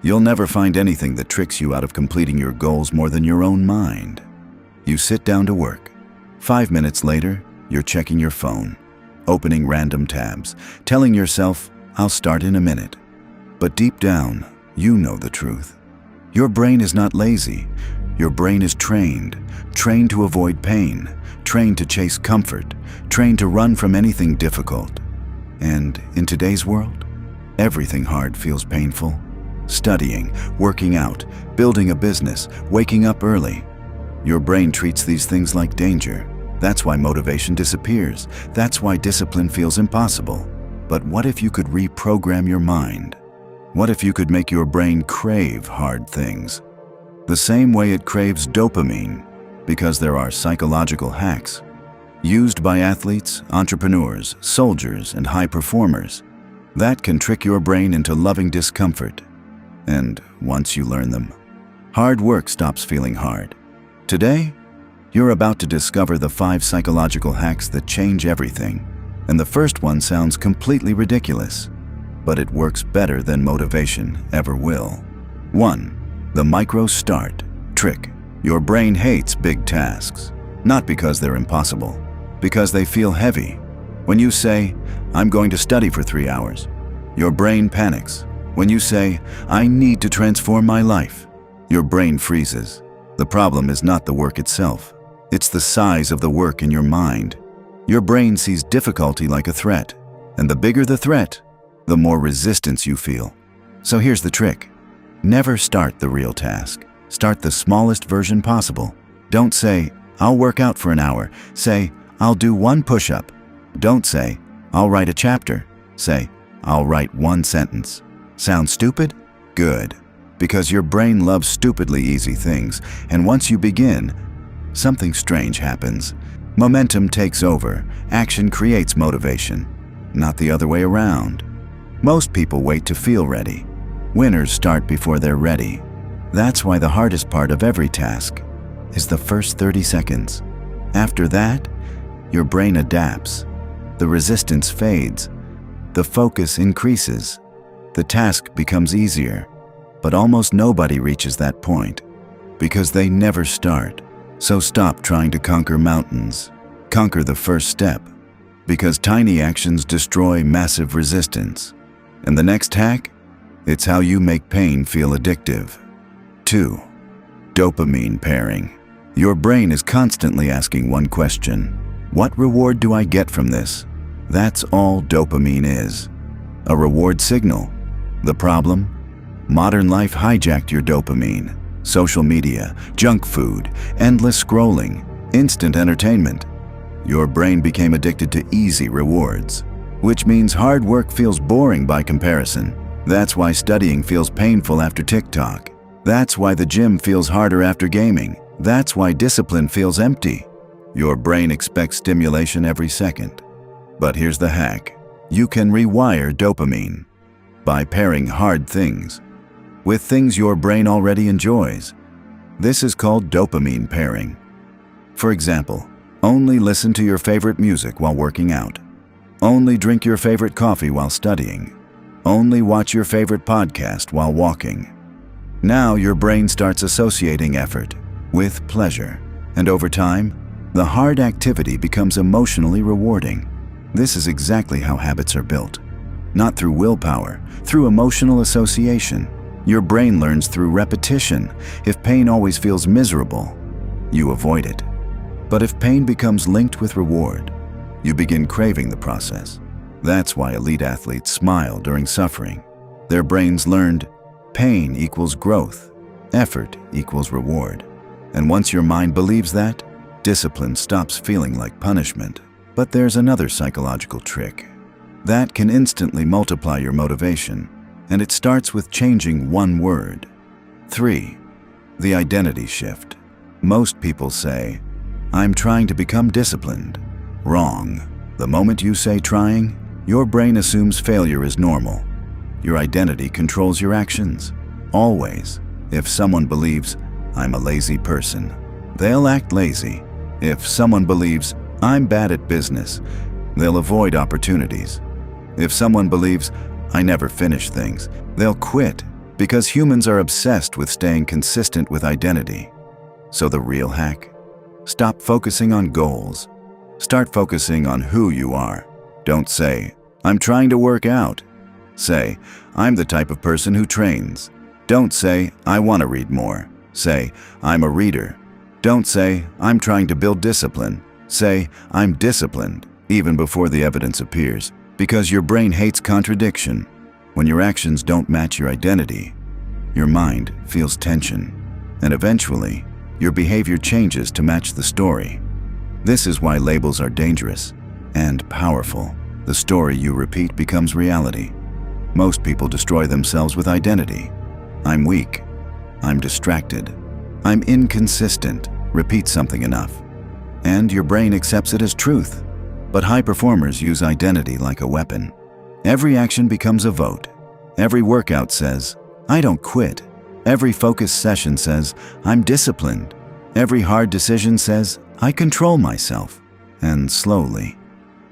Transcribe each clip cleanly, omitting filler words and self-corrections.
You'll never find anything that tricks you out of completing your goals more than your own mind. You sit down to work. 5 minutes later, you're checking your phone, opening random tabs, telling yourself, "I'll start in a minute." But deep down, you know the truth. Your brain is not lazy. Your brain is trained to avoid pain, trained to chase comfort, trained to run from anything difficult. And in today's world, everything hard feels painful. Studying, working out, building a business, waking up early. Your brain treats these things like danger. That's why motivation disappears. That's why discipline feels impossible. But what if you could reprogram your mind? What if you could make your brain crave hard things? The same way it craves dopamine, because there are psychological hacks used by athletes, entrepreneurs, soldiers, and high performers that can trick your brain into loving discomfort. And once you learn them, hard work stops feeling hard. Today, you're about to discover the 5 psychological hacks that change everything. And the first one sounds completely ridiculous, but it works better than motivation ever will. 1. The micro start trick. Your brain hates big tasks, not because they're impossible, because they feel heavy. When you say, "I'm going to study for 3 hours," your brain panics. When you say, "I need to transform my life," your brain freezes. The problem is not the work itself. It's the size of the work in your mind. Your brain sees difficulty like a threat, and the bigger the threat, the more resistance you feel. So here's the trick. Never start the real task. Start the smallest version possible. Don't say, "I'll work out for an hour." Say, "I'll do 1 push-up." Don't say, "I'll write a chapter." Say, "I'll write 1 sentence." Sound stupid? Good. Because your brain loves stupidly easy things, and once you begin, something strange happens. Momentum takes over. Action creates motivation, not the other way around. Most people wait to feel ready. Winners start before they're ready. That's why the hardest part of every task is the first 30 seconds. After that, your brain adapts. The resistance fades. The focus increases. The task becomes easier. But almost nobody reaches that point because they never start. So stop trying to conquer mountains. Conquer the first step, because tiny actions destroy massive resistance. And the next hack? It's how you make pain feel addictive. 2. Dopamine pairing. Your brain is constantly asking one question. What reward do I get from this? That's all dopamine is. A reward signal. The problem? Modern life hijacked your dopamine. Social media, junk food, endless scrolling, instant entertainment. Your brain became addicted to easy rewards, which means hard work feels boring by comparison. That's why studying feels painful after TikTok. That's why the gym feels harder after gaming. That's why discipline feels empty. Your brain expects stimulation every second. But here's the hack. You can rewire dopamine by pairing hard things with things your brain already enjoys. This is called dopamine pairing. For example, only listen to your favorite music while working out. Only drink your favorite coffee while studying. Only watch your favorite podcast while walking. Now your brain starts associating effort with pleasure, and over time, the hard activity becomes emotionally rewarding. This is exactly how habits are built. Not through willpower, through emotional association. Your brain learns through repetition. If pain always feels miserable, you avoid it. But if pain becomes linked with reward, you begin craving the process. That's why elite athletes smile during suffering. Their brains learned pain equals growth, effort equals reward. And once your mind believes that, discipline stops feeling like punishment. But there's another psychological trick that can instantly multiply your motivation. And it starts with changing one word. 3. The identity shift. Most people say, "I'm trying to become disciplined." Wrong. The moment you say trying, your brain assumes failure is normal. Your identity controls your actions. Always. If someone believes, "I'm a lazy person," they'll act lazy. If someone believes, "I'm bad at business," they'll avoid opportunities. If someone believes, "I never finish things," they'll quit. Because humans are obsessed with staying consistent with identity. So the real hack? Stop focusing on goals. Start focusing on who you are. Don't say, "I'm trying to work out." Say, "I'm the type of person who trains." Don't say, "I want to read more." Say, "I'm a reader." Don't say, "I'm trying to build discipline." Say, "I'm disciplined," even before the evidence appears, because your brain hates contradiction. When your actions don't match your identity, your mind feels tension, and eventually, your behavior changes to match the story. This is why labels are dangerous and powerful. The story you repeat becomes reality. Most people destroy themselves with identity. I'm weak. I'm distracted. I'm inconsistent. Repeat something enough, and your brain accepts it as truth. But high performers use identity like a weapon. Every action becomes a vote. Every workout says, "I don't quit." Every focus session says, "I'm disciplined." Every hard decision says, "I control myself." And slowly,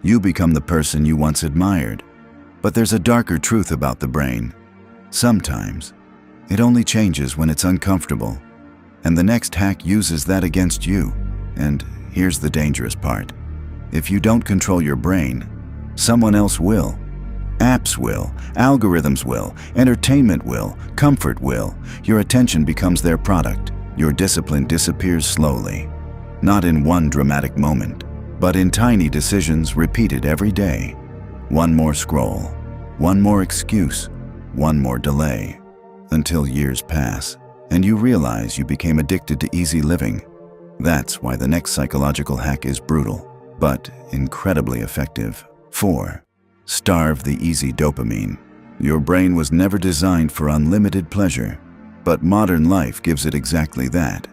you become the person you once admired. But there's a darker truth about the brain. Sometimes, it only changes when it's uncomfortable. And the next hack uses that against you. And here's the dangerous part. If you don't control your brain, someone else will. Apps will, algorithms will, entertainment will, comfort will. Your attention becomes their product. Your discipline disappears slowly. Not in one dramatic moment, but in tiny decisions repeated every day. One more scroll, one more excuse, one more delay, until years pass, and you realize you became addicted to easy living. That's why the next psychological hack is brutal, but incredibly effective. 4. Starve the easy dopamine. Your brain was never designed for unlimited pleasure, but modern life gives it exactly that.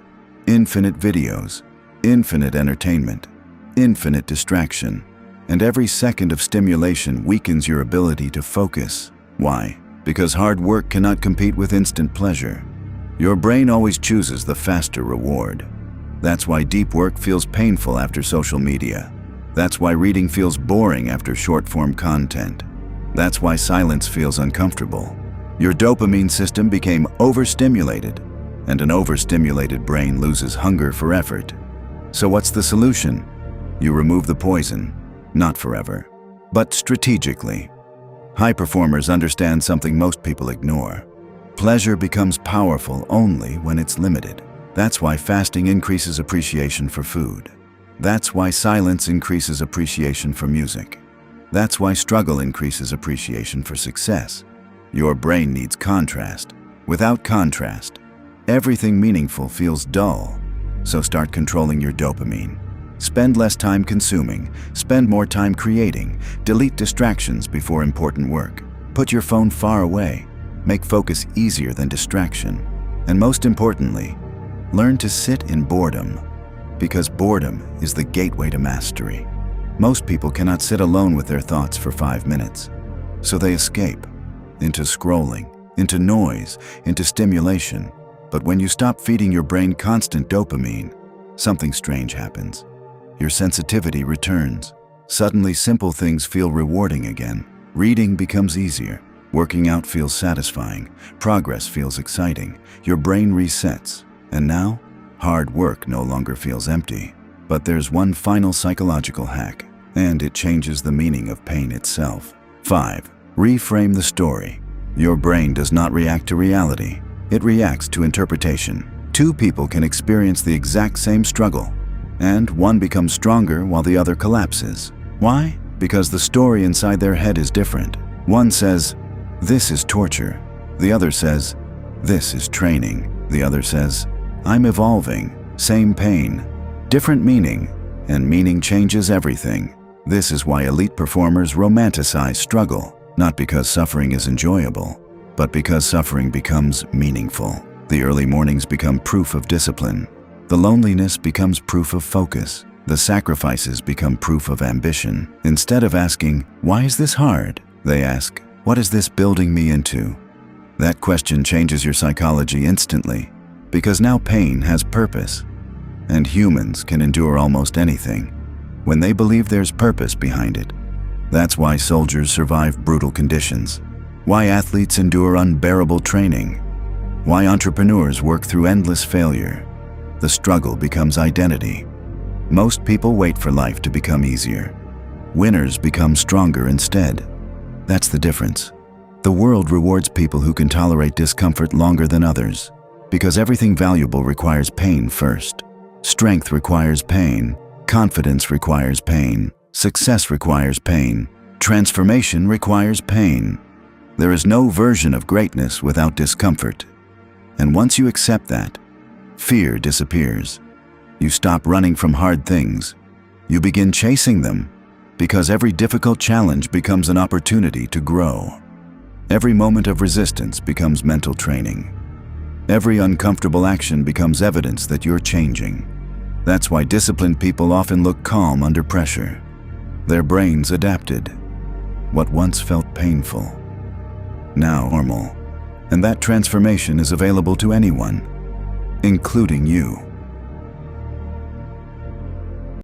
Infinite videos, infinite entertainment, infinite distraction, and every second of stimulation weakens your ability to focus. Why? Because hard work cannot compete with instant pleasure. Your brain always chooses the faster reward. That's why deep work feels painful after social media. That's why reading feels boring after short-form content. That's why silence feels uncomfortable. Your dopamine system became overstimulated, and an overstimulated brain loses hunger for effort. So what's the solution? You remove the poison, not forever, but strategically. High performers understand something most people ignore. Pleasure becomes powerful only when it's limited. That's why fasting increases appreciation for food. That's why silence increases appreciation for music. That's why struggle increases appreciation for success. Your brain needs contrast. Without contrast, everything meaningful feels dull. So start controlling your dopamine. Spend less time consuming, spend more time creating, delete distractions before important work. Put your phone far away, make focus easier than distraction. And most importantly, learn to sit in boredom, because boredom is the gateway to mastery. Most people cannot sit alone with their thoughts for 5 minutes, so they escape into scrolling, into noise, into stimulation. But when you stop feeding your brain constant dopamine, something strange happens. Your sensitivity returns. Suddenly, simple things feel rewarding again. Reading becomes easier. Working out feels satisfying. Progress feels exciting. Your brain resets. And now, hard work no longer feels empty. But there's one final psychological hack, and it changes the meaning of pain itself. 5. Reframe the story. Your brain does not react to reality. It reacts to interpretation. Two people can experience the exact same struggle, and one becomes stronger while the other collapses. Why? Because the story inside their head is different. One says, "This is torture." The other says, "This is training." The other says, "I'm evolving." Same pain, different meaning, and meaning changes everything. This is why elite performers romanticize struggle, not because suffering is enjoyable, but because suffering becomes meaningful. The early mornings become proof of discipline. The loneliness becomes proof of focus. The sacrifices become proof of ambition. Instead of asking, "Why is this hard?" they ask, "What is this building me into?" That question changes your psychology instantly, because now pain has purpose, and humans can endure almost anything when they believe there's purpose behind it. That's why soldiers survive brutal conditions, why athletes endure unbearable training, Why entrepreneurs work through endless failure. The struggle becomes identity. Most people wait for life to become easier. Winners become stronger instead. That's the difference. The world rewards people who can tolerate discomfort longer than others, because everything valuable requires pain first. Strength requires pain. Confidence requires pain. Success requires pain. Transformation requires pain. There is no version of greatness without discomfort. And once you accept that, fear disappears. You stop running from hard things. You begin chasing them, because every difficult challenge becomes an opportunity to grow. Every moment of resistance becomes mental training. Every uncomfortable action becomes evidence that you're changing. That's why disciplined people often look calm under pressure. Their brains adapted. What once felt painful, now normal. And that transformation is available to anyone, including you.